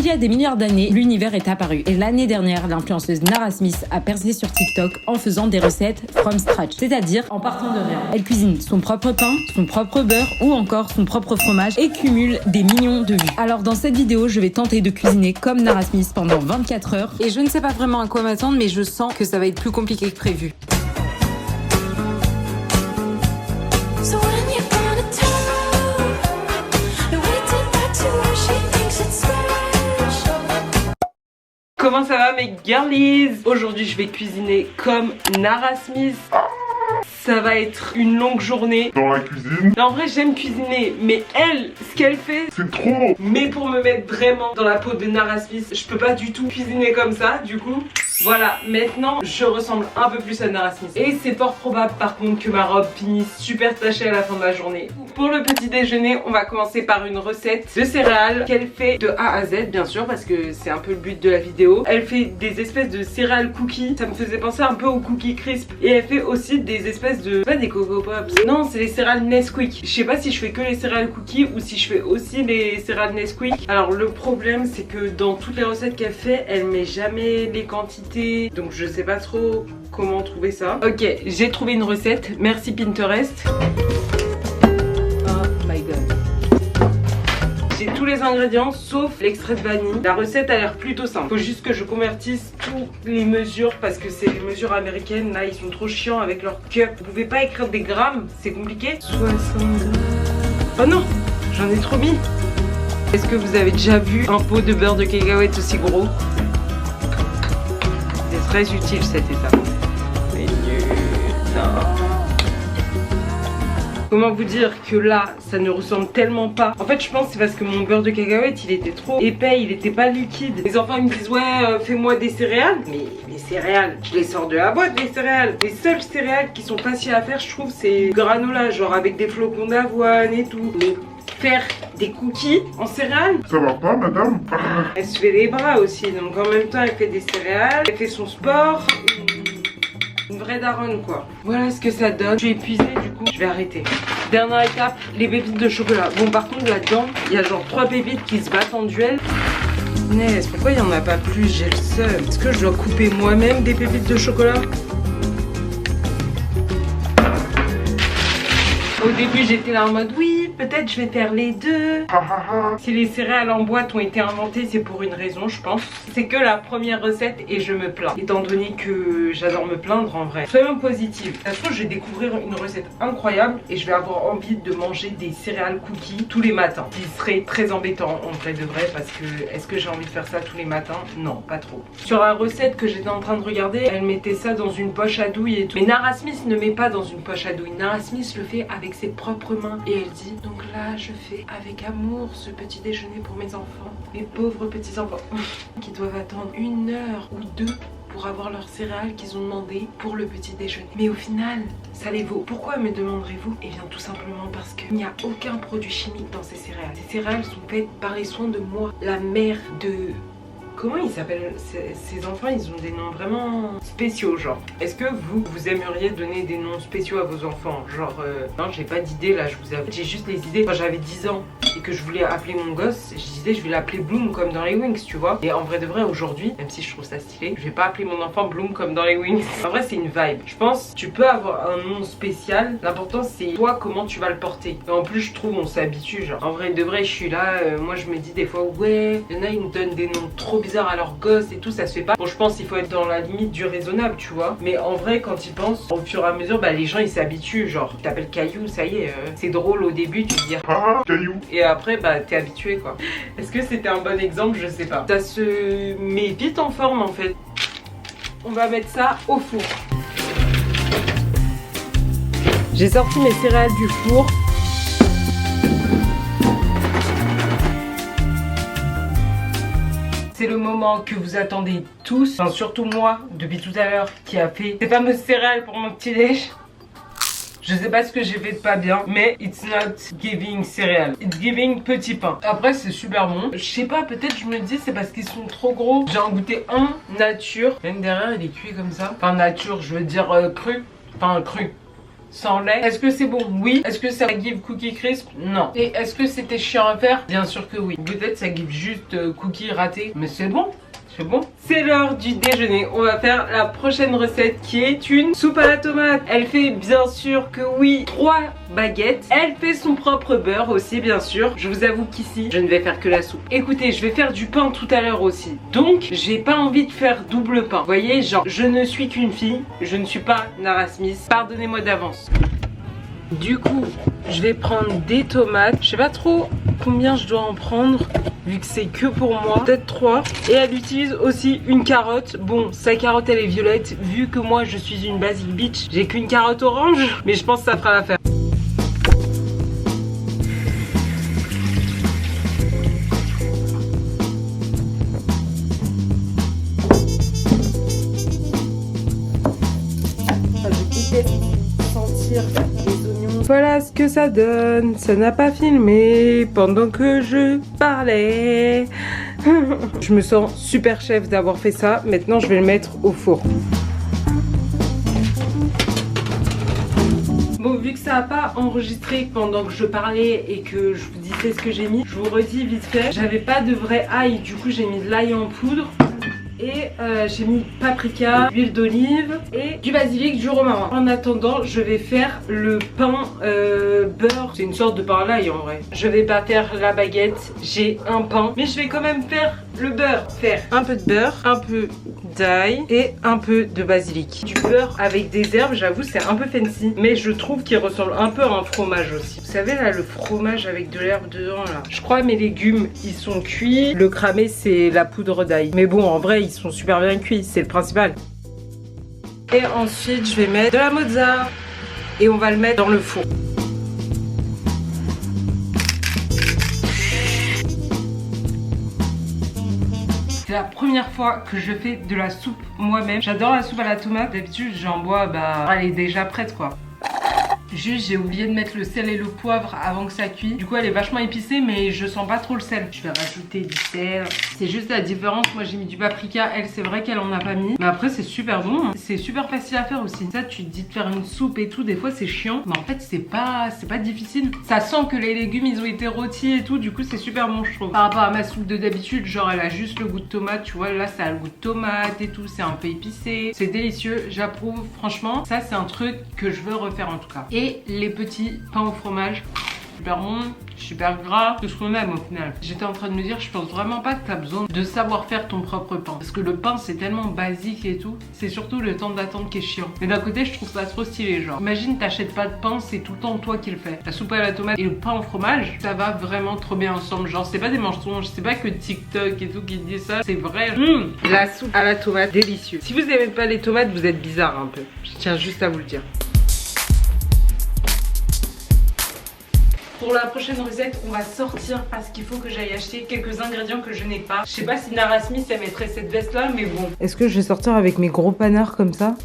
Il y a des milliards d'années, l'univers est apparu. Et l'année dernière, l'influenceuse Nara Smith a percé sur TikTok en faisant des recettes from scratch, c'est-à-dire en partant de rien. Elle cuisine son propre pain, son propre beurre ou encore son propre fromage et cumule des millions de vues. Alors dans cette vidéo, je vais tenter de cuisiner comme Nara Smith pendant 24 heures. Et je ne sais pas vraiment à quoi m'attendre, mais je sens que ça va être plus compliqué que prévu. Comment ça va mes girlies? Aujourd'hui je vais cuisiner comme Nara Smith. Ça va être une longue journée dans la cuisine. En vrai j'aime cuisiner, mais elle, ce qu'elle fait, c'est trop. Mais pour me mettre vraiment dans la peau de Nara Smith, je peux pas du tout cuisiner comme ça, du coup. Voilà, maintenant je ressemble un peu plus à Nara Smith. Et c'est fort probable par contre que ma robe finisse super tachée à la fin de la journée. Pour le petit déjeuner, on va commencer par une recette de céréales qu'elle fait de A à Z bien sûr, parce que c'est un peu le but de la vidéo. Elle fait des espèces de céréales cookies, ça me faisait penser un peu aux cookies crisp. Et elle fait aussi des espèces de... pas des Coco Pops. Non, c'est les céréales Nesquik. Je sais pas si je fais que les céréales cookies ou si je fais aussi les céréales Nesquik. Alors le problème c'est que dans toutes les recettes qu'elle fait, elle met jamais les quantités. Donc je sais pas trop comment trouver ça. Ok, j'ai trouvé une recette. Merci Pinterest. Oh my god. J'ai tous les ingrédients sauf l'extrait de vanille. La recette a l'air plutôt simple. Faut juste que je convertisse toutes les mesures parce que c'est les mesures américaines. Là, ils sont trop chiants avec leur cup. Vous pouvez pas écrire des grammes, c'est compliqué. 60 grammes. Oh non, j'en ai trop mis. Est-ce que vous avez déjà vu un pot de beurre de cacahuète aussi gros? C'est très utile cette étape. C'est nul. Non. Comment vous dire que là, ça ne ressemble tellement pas. En fait, je pense que c'est parce que mon beurre de cacahuète, il était trop épais, il était pas liquide. Les enfants, ils me disent, ouais, fais-moi des céréales. Mais les céréales, je les sors de la boîte, les céréales. Les seules céréales qui sont faciles à faire, je trouve, c'est granola, genre avec des flocons d'avoine et tout. Mais faire des cookies en céréales, ça va pas, madame? Elle se fait les bras aussi, donc en même temps, elle fait des céréales, elle fait son sport. Une vraie daronne quoi. Voilà ce que ça donne. Je suis épuisée du coup je vais arrêter. Dernière étape, les pépites de chocolat. Bon par contre là-dedans, il y a genre 3 pépites qui se battent en duel. Punaise, pourquoi il n'y en a pas plus? J'ai le seum. Est-ce que je dois couper moi-même des pépites de chocolat? Au début j'étais là en mode oui, peut-être je vais faire les deux. Si les céréales en boîte ont été inventées, c'est pour une raison je pense. C'est que la première recette et je me plains. Étant donné que j'adore me plaindre en vrai. Soyons positifs. Ça se trouve je vais découvrir une recette incroyable et je vais avoir envie de manger des céréales cookies tous les matins. Ce qui serait très embêtant en vrai de vrai parce que est-ce que j'ai envie de faire ça tous les matins? Non, pas trop. Sur la recette que j'étais en train de regarder, elle mettait ça dans une poche à douille et tout. Mais Nara Smith ne met pas dans une poche à douille. Nara Smith le fait avec ses propres mains et elle dit donc là je fais avec amour ce petit déjeuner pour mes enfants, mes pauvres petits enfants qui doivent attendre 1 heure ou 2 pour avoir leurs céréales qu'ils ont demandé pour le petit déjeuner. Mais au final ça les vaut. Pourquoi me demanderez-vous? Eh bien tout simplement parce qu'il n'y a aucun produit chimique dans ces céréales. Ces céréales sont faites par les soins de moi, la mère de... Comment ils s'appellent ces enfants? Ils ont des noms vraiment spéciaux genre. Est-ce que vous aimeriez donner des noms spéciaux à vos enfants? Genre non j'ai pas d'idée là je vous avoue. J'ai juste les idées. Quand j'avais 10 ans et que je voulais appeler mon gosse, je disais je vais l'appeler Bloom comme dans les Wings tu vois. Et en vrai de vrai aujourd'hui, même si je trouve ça stylé, je vais pas appeler mon enfant Bloom comme dans les Wings. En vrai c'est une vibe. Je pense tu peux avoir un nom spécial. L'important c'est toi comment tu vas le porter. Et en plus je trouve on s'habitue genre. En vrai de vrai je suis là, moi je me dis des fois ouais, il y en a ils me donnent des noms trop bizarre à leur gosse et tout, ça se fait pas. Bon je pense qu'il faut être dans la limite du raisonnable tu vois. Mais en vrai quand ils pensent, au fur et à mesure bah les gens ils s'habituent. Genre tu t'appelles Caillou, ça y est, c'est drôle au début tu te dis Caillou. et après bah t'es habitué quoi. Est-ce que c'était un bon exemple? Je sais pas. Ça se met vite en forme en fait. On va mettre ça au four. J'ai sorti mes céréales du four. C'est le moment que vous attendez tous, enfin, surtout moi, depuis tout à l'heure, qui a fait ces fameuses céréales pour mon petit déj. Je sais pas ce que j'ai fait de pas bien, mais it's not giving céréales, it's giving petit pain. Après c'est super bon. Je sais pas, peut-être je me dis c'est parce qu'ils sont trop gros. J'ai en goûté un nature. Même derrière il est cuit comme ça. Enfin nature, je veux dire cru. Enfin cru. sans lait. Est-ce que c'est bon? Oui. Est-ce que ça give cookie crisp? Non. Et est-ce que c'était chiant à faire? Bien sûr que oui. Peut-être ça give juste cookie raté, mais c'est bon. C'est bon. C'est l'heure du déjeuner. On va faire la prochaine recette qui est une soupe à la tomate. Elle fait bien sûr que oui 3 baguettes. Elle fait son propre beurre aussi bien sûr. Je vous avoue qu'ici je ne vais faire que la soupe. Écoutez, je vais faire du pain tout à l'heure aussi. Donc j'ai pas envie de faire double pain. Vous voyez, genre je ne suis qu'une fille. Je ne suis pas Nara Smith. Pardonnez-moi d'avance. Du coup, je vais prendre des tomates. Je sais pas trop combien je dois en prendre vu que c'est que pour moi. Peut-être 3. Et elle utilise aussi une carotte. Bon, sa carotte elle est violette. Vu que moi je suis une basic bitch, j'ai qu'une carotte orange. Mais je pense que ça fera l'affaire. Sentir les oignons. Voilà ce que ça donne. Ça n'a pas filmé pendant que je parlais. Je me sens super chef d'avoir fait ça. Maintenant je vais le mettre au four. Bon, vu que ça n'a pas enregistré pendant que je parlais et que je vous disais ce que j'ai mis, je vous redis vite fait. J'avais pas de vrai ail, du coup j'ai mis de l'ail en poudre. Et j'ai mis paprika, huile d'olive et du basilic, du romarin. En attendant, je vais faire le pain beurre. C'est une sorte de pain à l'ail en vrai. Je vais pas faire la baguette, j'ai un pain. Mais je vais quand même faire le beurre. Faire un peu de beurre, un peu d'ail et un peu de basilic. Du beurre avec des herbes, j'avoue c'est un peu fancy. Mais je trouve qu'il ressemble un peu à un fromage aussi. Vous savez là, le fromage avec de l'herbe dedans là. Je crois mes légumes, ils sont cuits. Le cramé, c'est la poudre d'ail. Mais bon, en vrai, ils sont super bien cuits, c'est le principal. Et ensuite je vais mettre de la mozza et on va le mettre dans le four. C'est la première fois que je fais de la soupe moi-même. J'adore la soupe à la tomate. D'habitude j'en bois, bah elle est déjà prête quoi. Juste j'ai oublié de mettre le sel et le poivre avant que ça cuise. Du coup elle est vachement épicée mais je sens pas trop le sel. Je vais rajouter du sel. C'est juste la différence. Moi j'ai mis du paprika. Elle c'est vrai qu'elle en a pas mis. Mais après c'est super bon. C'est super facile à faire aussi. Ça tu te dis de faire une soupe et tout. Des fois c'est chiant. Mais en fait c'est pas difficile. Ça sent que les légumes ils ont été rôtis et tout. Du coup c'est super bon je trouve. Par rapport à ma soupe de d'habitude, genre elle a juste le goût de tomate. Tu vois là ça a le goût de tomate et tout. C'est un peu épicé. C'est délicieux. J'approuve. Franchement ça c'est un truc que je veux refaire en tout cas. Et les petits pains au fromage, super bon, super gras, tout ce qu'on aime au final. J'étais en train de me dire, je pense vraiment pas que tu as besoin de savoir faire ton propre pain. Parce que le pain c'est tellement basique et tout, c'est surtout le temps d'attente qui est chiant. Mais d'un côté je trouve ça trop stylé genre. Imagine t'achètes pas de pain, c'est tout le temps toi qui le fais. La soupe à la tomate et le pain au fromage, ça va vraiment trop bien ensemble. Genre c'est pas des mensonges, c'est pas que TikTok et tout qui dit ça, c'est vrai. La soupe à la tomate, délicieux. Si vous aimez pas les tomates, vous êtes bizarre un peu. Je tiens juste à vous le dire. Pour la prochaine recette, on va sortir parce qu'il faut que j'aille acheter quelques ingrédients que je n'ai pas. Je sais pas si Nara Smith elle mettrait cette veste là, mais bon. Est-ce que je vais sortir avec mes gros panards comme ça ?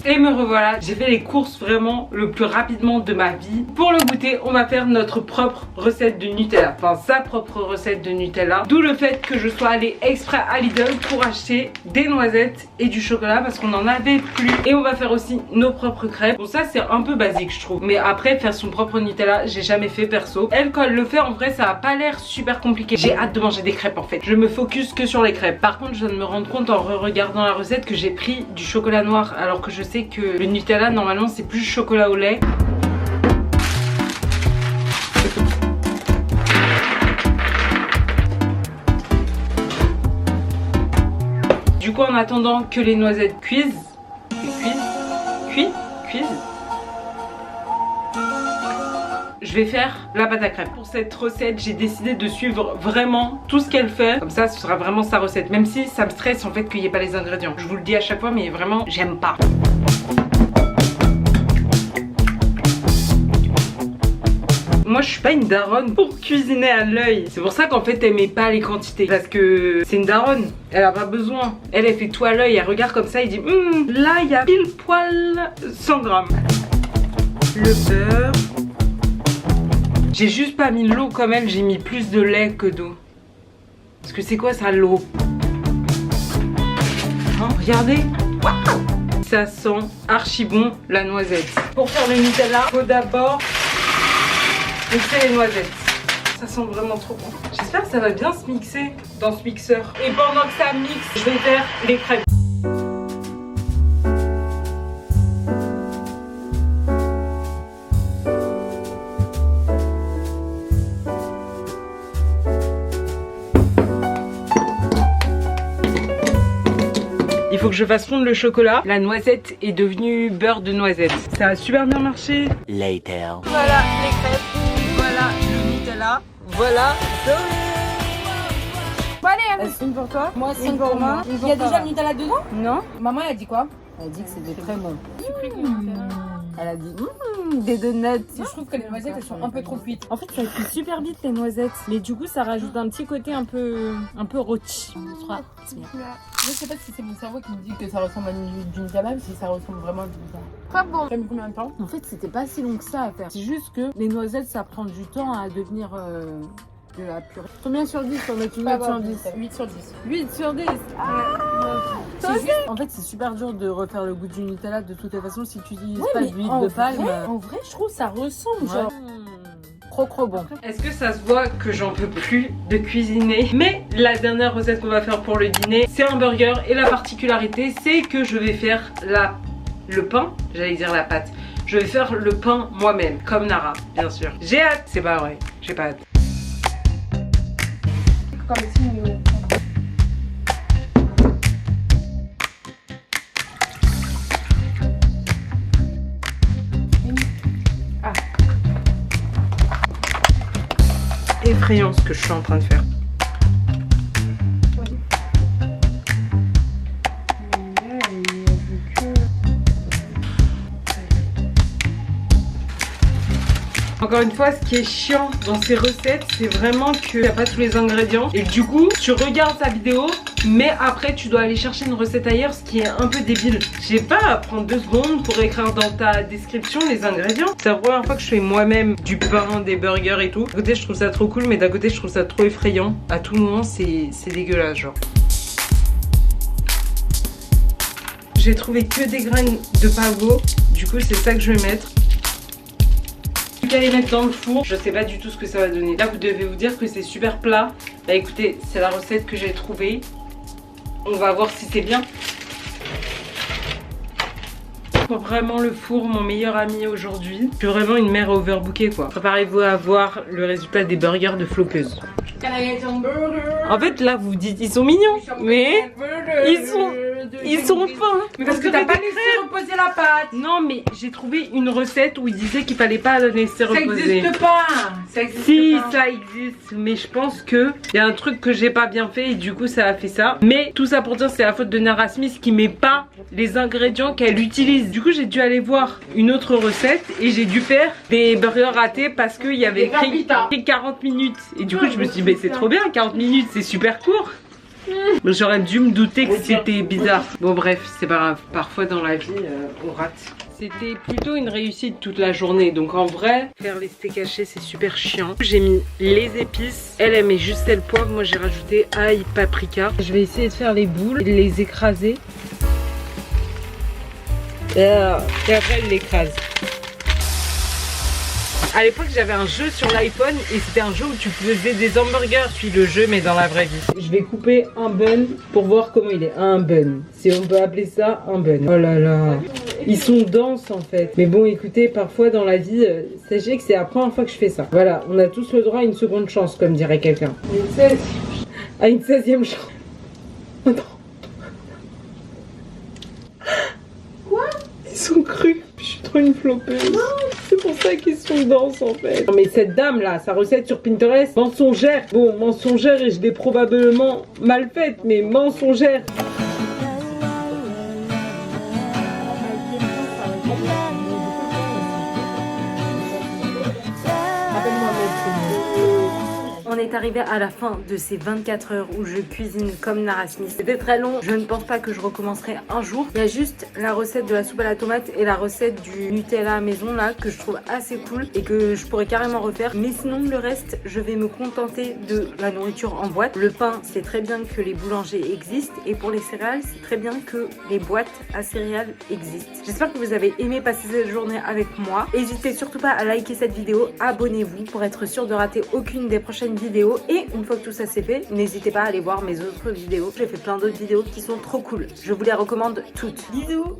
Et me revoilà, j'ai fait les courses vraiment le plus rapidement de ma vie. Pour le goûter, on va faire notre propre recette de Nutella. Enfin, sa propre recette de Nutella. D'où le fait que je sois allée exprès à Lidl pour acheter des noisettes et du chocolat parce qu'on en avait plus. Et on va faire aussi nos propres crêpes. Bon, ça c'est un peu basique je trouve. Mais après, faire son propre Nutella, j'ai jamais fait perso. Elle, quand elle le fait, en vrai, ça a pas l'air super compliqué. J'ai hâte de manger des crêpes en fait. Je me focus que sur les crêpes. Par contre, je viens de me rendre compte en regardant la recette que j'ai pris du chocolat noir alors que je sais que le Nutella normalement c'est plus chocolat au lait. Du coup en attendant que les noisettes cuisent, je vais faire la pâte à crêpes. Pour cette recette, j'ai décidé de suivre vraiment tout ce qu'elle fait. Comme ça, ce sera vraiment sa recette. Même si ça me stresse en fait qu'il n'y ait pas les ingrédients. Je vous le dis à chaque fois, mais vraiment, j'aime pas. Moi je suis pas une daronne pour cuisiner à l'œil. C'est pour ça qu'en fait elle met pas les quantités. Parce que c'est une daronne, elle a pas besoin. Elle fait tout à l'œil, elle regarde comme ça, elle dit là il y a pile poil 100 grammes. Le beurre. J'ai juste pas mis l'eau comme elle, j'ai mis plus de lait que d'eau. Parce que c'est quoi ça, l'eau? Hein, regardez. Waouh, ça sent archi bon la noisette. Pour faire le Nutella, il faut d'abord mixer les noisettes. Ça sent vraiment trop bon. J'espère que ça va bien se mixer dans ce mixeur. Et pendant que ça mixe, je vais faire les crêpes. Il faut que je fasse fondre le chocolat. La noisette est devenue beurre de noisette. Ça a super bien marché. Later. Voilà les crêpes. Voilà le Nutella. Voilà. Bon allez, une pour toi, moi c'est une pour moi. Il y a déjà le Nutella dedans? Non. Maman elle a dit quoi? Elle a dit que c'était très bon. Elle a dit des donuts. Je trouve que les noisettes elles sont un peu trop cuites. En fait, ça cuit super vite les noisettes, mais du coup, ça rajoute un petit côté un peu rôti. C'est bien. Je sais pas si c'est mon cerveau qui me dit que ça ressemble à du Nutella, mais si ça ressemble vraiment à du Nutella. Pas bon. Ça met combien de temps? En fait, c'était pas si long que ça à faire. C'est juste que les noisettes, ça prend du temps à devenir de la purée. Combien sur 10 on met une note sur 10? 8 sur 10. 8 sur 10. C'est juste... En fait, c'est super dur de refaire le goût du Nutella de toutes les façons si tu utilises pas d'huile de palme. En vrai, je trouve ça ressemble. Genre, trop bon. Est-ce que ça se voit que j'en peux plus de cuisiner? Mais la dernière recette qu'on va faire pour le dîner, c'est un burger. Et la particularité, c'est que je vais faire le pain, j'allais dire la pâte. Je vais faire le pain moi-même, comme Nara, bien sûr. J'ai hâte. C'est pas vrai, j'ai pas hâte. Comme si Effrayant ce que je suis en train de faire. Encore une fois, ce qui est chiant dans ces recettes, c'est vraiment qu'il n'y a pas tous les ingrédients. Et du coup, tu regardes sa vidéo, mais après, tu dois aller chercher une recette ailleurs, ce qui est un peu débile. J'ai pas à prendre 2 secondes pour écrire dans ta description les ingrédients. C'est la première fois que je fais moi-même du pain, des burgers et tout. D'un côté, je trouve ça trop cool, mais d'un côté, je trouve ça trop effrayant. À tout moment, c'est dégueulasse, genre. J'ai trouvé que des graines de pavot. Du coup, c'est ça que je vais mettre. À les mettre dans le four, je sais pas du tout ce que ça va donner. Là vous devez vous dire que c'est super plat. Bah écoutez, c'est la recette que j'ai trouvée. On va voir si c'est bien. Vraiment le four, mon meilleur ami aujourd'hui. Je suis vraiment une mère overbookée quoi. Préparez-vous à voir le résultat des burgers de Flopeuse. En fait là vous dites ils sont mignons, mais ils sont fins. Mais parce que t'as pas laissé reposer la pâte. Non mais j'ai trouvé une recette où il disait qu'il fallait pas la laisser reposer. Ça existe pas. Ça existe Si pas. ça existe, mais je pense que il y a un truc que j'ai pas bien fait et du coup ça a fait ça. Mais tout ça pour dire c'est la faute de Nara Smith qui met pas les ingrédients qu'elle utilise. Du coup j'ai dû aller voir une autre recette et j'ai dû faire des burgers ratés parce qu'il y avait écrit 40 minutes. Et du coup je me suis dit mais c'est trop bien 40 minutes, c'est super court. J'aurais dû me douter que c'était bizarre. Bon bref, c'est pas grave. Parfois dans la vie, on rate. C'était plutôt une réussite toute la journée. Donc en vrai, faire les steaks hachés, c'est super chiant. J'ai mis les épices. Elle met juste le poivre. Moi, j'ai rajouté ail, paprika. Je vais essayer de faire les boules et de les écraser. Et après, elle l'écrase. À l'époque j'avais un jeu sur l'iPhone et c'était un jeu où tu faisais des hamburgers. Puis le jeu mais dans la vraie vie. Je vais couper un bun pour voir comment il est. Un bun. Si on peut appeler ça un bun. Oh là là. Ils sont denses en fait. Mais bon écoutez, parfois dans la vie, sachez que c'est la première fois que je fais ça. Voilà, on a tous le droit à une seconde chance comme dirait quelqu'un. À une 16e chance. Attends. Quoi? Ils sont crus. Je suis trop une flopeuse. C'est pour ça qu'ils sont denses en fait. Non mais cette dame là, sa recette sur Pinterest, mensongère. Bon, mensongère et je l'ai probablement mal faite, mais mensongère. on est arrivé à la fin de ces 24 heures où je cuisine comme Nara Smith. C'était très long, je ne pense pas que je recommencerai un jour. Il y a juste la recette de la soupe à la tomate et la recette du Nutella maison là que je trouve assez cool et que je pourrais carrément refaire. Mais sinon le reste, je vais me contenter de la nourriture en boîte. Le pain, c'est très bien que les boulangers existent et pour les céréales, c'est très bien que les boîtes à céréales existent. J'espère que vous avez aimé passer cette journée avec moi. N'hésitez surtout pas à liker cette vidéo, abonnez-vous pour être sûr de rater aucune des prochaines vidéos et une fois que tout ça c'est fait, n'hésitez pas à aller voir mes autres vidéos. J'ai fait plein d'autres vidéos qui sont trop cool. Je vous les recommande toutes. Bisous!